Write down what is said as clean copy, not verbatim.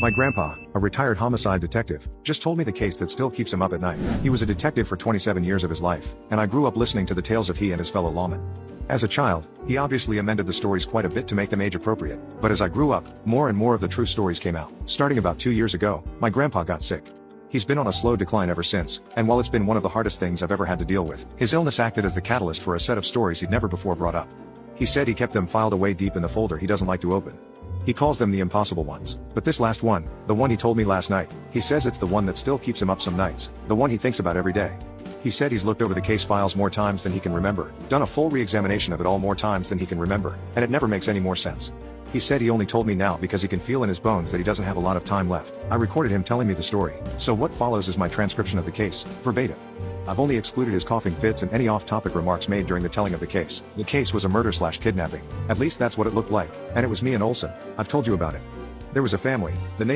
My grandpa, a retired homicide detective, just told me the case that still keeps him up at night. He was a detective for 27 years of his life, and I grew up listening to the tales of he and his fellow lawmen. As a child, he obviously amended the stories quite a bit to make them age appropriate, but as I grew up, more and more of the true stories came out. Starting about 2 years ago, my grandpa got sick. He's been on a slow decline ever since, and while it's been one of the hardest things I've ever had to deal with, his illness acted as the catalyst for a set of stories he'd never before brought up. He said he kept them filed away deep in the folder he doesn't like to open. He calls them the impossible ones. But this last one, the one he told me last night, he says it's the one that still keeps him up some nights, the one he thinks about every day. He said he's looked over the case files more times than he can remember, done a full re-examination of it all more times than he can remember, and it never makes any more sense. He said he only told me now because he can feel in his bones that he doesn't have a lot of time left. I recorded him telling me the story, so what follows is my transcription of the case, verbatim. I've only excluded his coughing fits and any off-topic remarks made during the telling of the case. The case was a murder/kidnapping. At least that's what it looked like, and it was me and Olson. I've told you about it. There was a family, the name